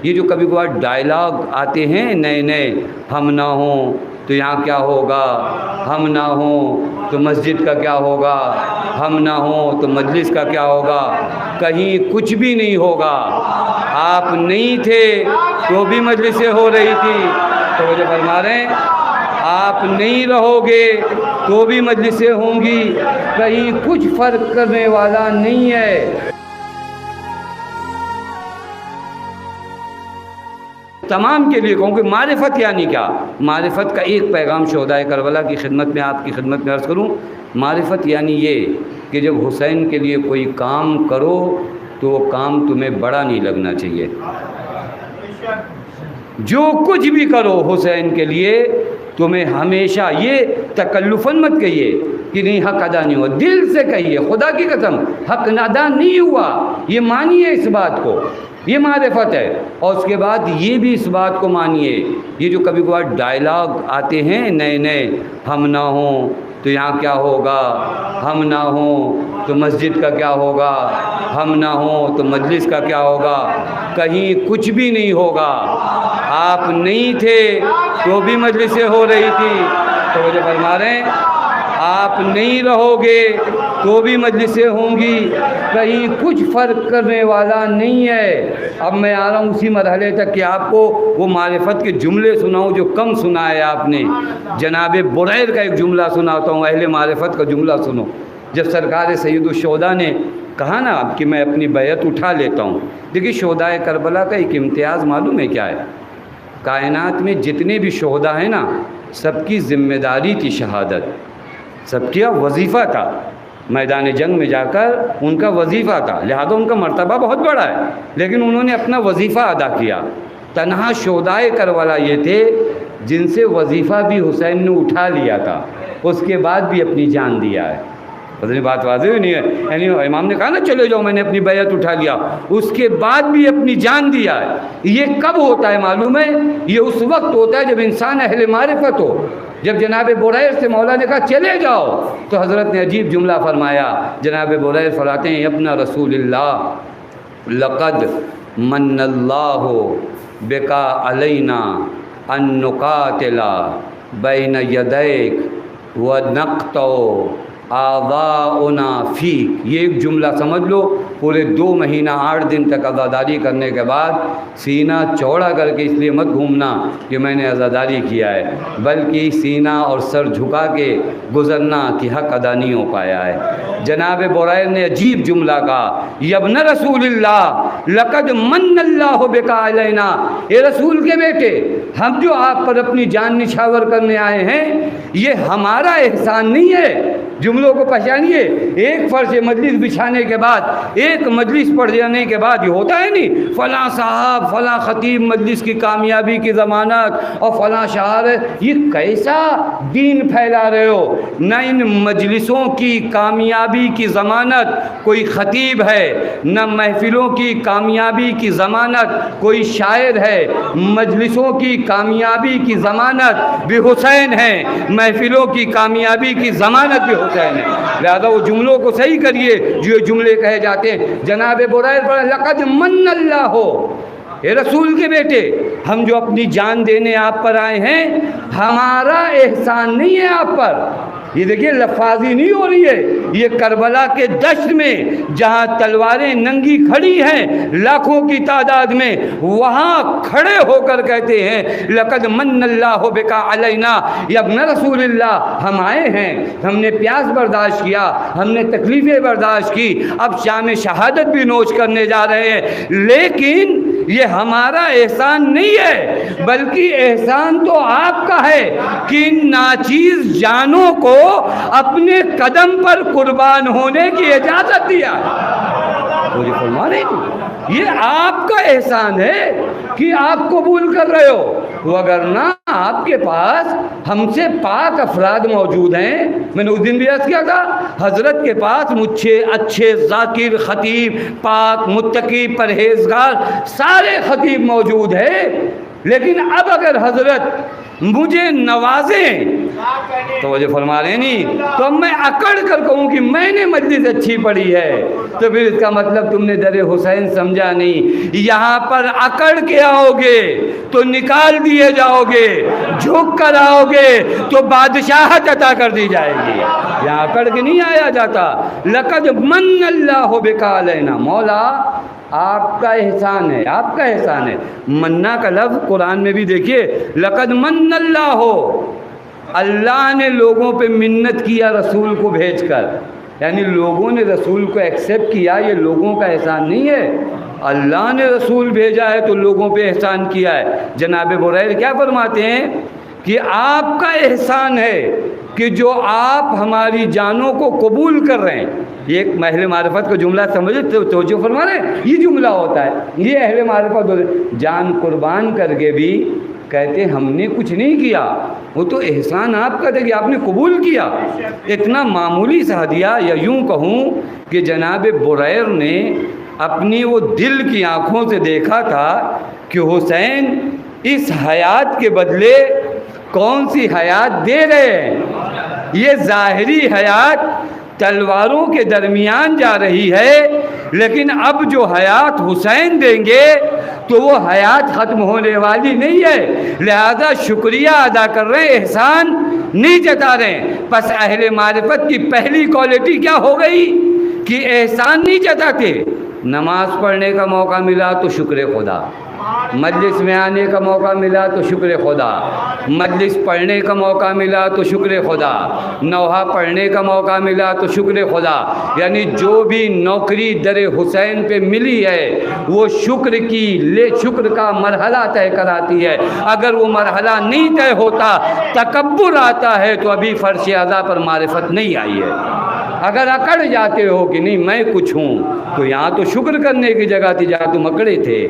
یہ جو کبھی کبھار ڈائلاگ آتے ہیں نئے نئے، ہم نہ ہوں تو یہاں کیا ہوگا، ہم نہ ہوں تو مسجد کا کیا ہوگا، ہم نہ ہوں تو مجلس کا کیا ہوگا، کہیں کچھ بھی نہیں ہوگا۔ آپ نہیں تھے تو بھی مجلسیں ہو رہی تھی، تو وہ جو فرما رہے ہیں آپ نہیں رہو گے تو بھی مجلسیں ہوں گی، کہیں کچھ فرق کرنے والا نہیں ہے۔ تمام کے لیے کہوں کہ معرفت یعنی کیا؟ معرفت کا ایک پیغام شہدائے کربلا کی خدمت میں، آپ کی خدمت میں عرض کروں، معرفت یعنی یہ کہ جب حسین کے لیے کوئی کام کرو تو وہ کام تمہیں بڑا نہیں لگنا چاہیے۔ جو کچھ بھی کرو حسین کے لیے تمہیں ہمیشہ یہ تکلفاً مت کہیے کہ نہیں حق ادا نہیں ہوا، دل سے کہیے خدا کی قسم حق ادا نہیں ہوا، یہ مانیے اس بات کو، یہ معرفت ہے۔ اور اس کے بعد یہ بھی اس بات کو مانیے، یہ جو کبھی کبھار ڈائلاگ آتے ہیں نئے نئے، ہم نہ ہوں تو یہاں کیا ہوگا، ہم نہ ہوں تو مسجد کا کیا ہوگا، ہم نہ ہوں تو مجلس کا کیا ہوگا، کہیں کچھ بھی نہیں ہوگا۔ آپ نہیں تھے تو بھی مجلسیں ہو رہی تھی، تو وہ جو فرما رہے ہیں آپ نہیں رہو گے تو بھی مجلسیں ہوں گی، کہیں کچھ فرق کرنے والا نہیں ہے۔ اب میں آ رہا ہوں اسی مرحلے تک کہ آپ کو وہ معرفت کے جملے سناؤں جو کم سنا ہے آپ نے۔ جناب بریر کا ایک جملہ سناتا ہوں، اہل معرفت کا جملہ سنو۔ جب سرکار سید الشہداء نے کہا نا کہ میں اپنی بیعت اٹھا لیتا ہوں، دیکھیے شہدائے کربلا کا ایک امتیاز معلوم ہے کیا ہے؟ کائنات میں جتنے بھی شہداء ہیں نا، سب کی ذمہ داری تھی شہادت، سب کا وظیفہ تھا، میدان جنگ میں جا کر ان کا وظیفہ تھا، لہذا ان کا مرتبہ بہت بڑا ہے، لیکن انہوں نے اپنا وظیفہ ادا کیا۔ تنہا شہدائے کربلا یہ تھے جن سے وظیفہ بھی حسین نے اٹھا لیا تھا، اس کے بعد بھی اپنی جان دیا ہے۔ پتہ بات واضح ہوئی نہیں ہے؟ یعنی امام نے کہا نا چلے جاؤ میں نے اپنی بیعت اٹھا لیا، اس کے بعد بھی اپنی جان دیا ہے۔ یہ کب ہوتا ہے معلوم ہے؟ یہ اس وقت ہوتا ہے جب انسان اہل معرفت ہو۔ جب جناب بریر سے مولا نے کہا چلے جاؤ تو حضرت نے عجیب جملہ فرمایا۔ جناب بریر فرماتے ہیں ابن رسول اللہ لقد من اللہ بکا علینا ان نقاتل بین یدیک ونقطع آذاؤنا فیک۔ یہ ایک جملہ سمجھ لو، پورے 2 مہینہ 8 دن تک عزاداری کرنے کے بعد سینہ چوڑا کر کے اس لیے مت گھومنا کہ میں نے عزاداری کیا ہے، بلکہ سینہ اور سر جھکا کے گزرنا کہ حق ادا نہیں ہو پایا ہے۔ جناب بریر نے عجیب جملہ کہا، یا ابن رسول اللہ لقد من اللہ بکا علینا، اے رسول کے بیٹے، ہم جو آپ پر اپنی جان نچھاور کرنے آئے ہیں یہ ہمارا احسان نہیں ہے۔ جملوں کو پہچانیے، ایک فرش مجلس بچھانے کے بعد، ایک مجلس پڑھ جانے کے بعد یہ ہوتا ہے نہیں فلاں صاحب فلاں خطیب مجلس کی کامیابی کی ضمانت اور فلاں شعار ہے، یہ کیسا دین پھیلا رہے ہو؟ نہ ان مجلسوں کی کامیابی کی ضمانت کوئی خطیب ہے، نہ محفلوں کی کامیابی کی ضمانت کوئی شاعر ہے، مجلسوں کی کامیابی کی ضمانت بھی حسین ہے، محفلوں کی کامیابی کی ضمانت بھی حسین ہے۔ لہذا وہ جملوں کو صحیح کریے جو یہ جملے کہے جاتے ہیں۔ جناب بریر پر لقد من اللہ ہو، اے رسول کے بیٹے، ہم جو اپنی جان دینے آپ پر آئے ہیں ہمارا احسان نہیں ہے آپ پر۔ یہ دیکھیے لفاظی نہیں ہو رہی ہے، یہ کربلا کے دشت میں جہاں تلواریں ننگی کھڑی ہیں لاکھوں کی تعداد میں، وہاں کھڑے ہو کر کہتے ہیں لقد من اللہ بکا علینا، یا ابن رسول اللہ ہم آئے ہیں، ہم نے پیاس برداشت کیا، ہم نے تکلیفیں برداشت کی، اب شام شہادت بھی نوش کرنے جا رہے ہیں، لیکن یہ ہمارا احسان نہیں ہے، بلکہ احسان تو آپ کا ہے کہ ان ناچیز جانوں کو اپنے قدم پر قربان ہونے کی اجازت دیا ہے۔ مجھے فرما رہے ہیں یہ آپ کا احسان ہے کہ آپ قبول کر رہے ہو، وگرنہ آپ کے پاس ہم سے پاک افراد موجود ہیں۔ میں نے اس دن بھی عرض کیا تھا حضرت کے پاس مجھے اچھے ذاکر خطیب پاک متقی پرہیزگار سارے خطیب موجود ہیں، لیکن اب اگر حضرت مجھے نوازیں تو وہ جو فرما رہے نہیں، تو اب میں اکڑ کر کہوں کہ میں نے مجلس اچھی پڑھی ہے تو پھر اس کا مطلب تم نے در حسین سمجھا نہیں۔ یہاں پر اکڑ کے آؤ گے تو نکال دیے جاؤ گے، جھک کر آؤ گے تو بادشاہت عطا کر دی جائے گی۔ یہاں اکڑ کے نہیں آیا جاتا۔ لقد من اللہ بک علینا، مولا آپ کا احسان ہے، آپ کا احسان ہے۔ منا کا لفظ قرآن میں بھی دیکھیے، لقد من اللہ ہو، اللہ نے لوگوں پہ منت کیا رسول کو بھیج کر، یعنی لوگوں نے رسول کو ایکسیپٹ کیا، یہ لوگوں کا احسان نہیں ہے، اللہ نے رسول بھیجا ہے تو لوگوں پہ احسان کیا ہے۔ جناب بریر کیا فرماتے ہیں کہ آپ کا احسان ہے کہ جو آپ ہماری جانوں کو قبول کر رہے ہیں۔ یہ ایک اہل معرفت کا جملہ سمجھے تو توجہ فرما رہے ہیں، یہ جملہ ہوتا ہے، یہ اہل معرفت جان قربان کر کے بھی کہتے ہیں ہم نے کچھ نہیں کیا، وہ تو احسان آپ کا تھا کہ آپ نے قبول کیا۔ اتنا معمولی سا ہدیہ، یا یوں کہوں کہ جناب بریر نے اپنی وہ دل کی آنکھوں سے دیکھا تھا کہ حسین اس حیات کے بدلے کون سی حیات دے رہے ہیں۔ یہ ظاہری حیات تلواروں کے درمیان جا رہی ہے، لیکن اب جو حیات حسین دیں گے تو وہ حیات ختم ہونے والی نہیں ہے، لہذا شکریہ ادا کر رہے ہیں، احسان نہیں جتا رہے ہیں۔ پس اہل معرفت کی پہلی کوالٹی کیا ہو گئی کہ احسان نہیں جتاتے۔ نماز پڑھنے کا موقع ملا تو شکر خدا، مجلس میں آنے کا موقع ملا تو شکر خدا، مجلس پڑھنے کا موقع ملا تو شکر خدا، نوحہ پڑھنے کا موقع ملا تو شکر خدا، یعنی جو بھی نوکری در حسین پہ ملی ہے وہ شکر کا مرحلہ طے کراتی ہے۔ اگر وہ مرحلہ نہیں طے ہوتا، تکبر آتا ہے تو ابھی فرش اعضاء پر معرفت نہیں آئی ہے۔ اگر اکڑ جاتے ہو کہ نہیں میں کچھ ہوں، تو یہاں تو شکر کرنے کی جگہ تھی جہاں تم اکڑے تھے۔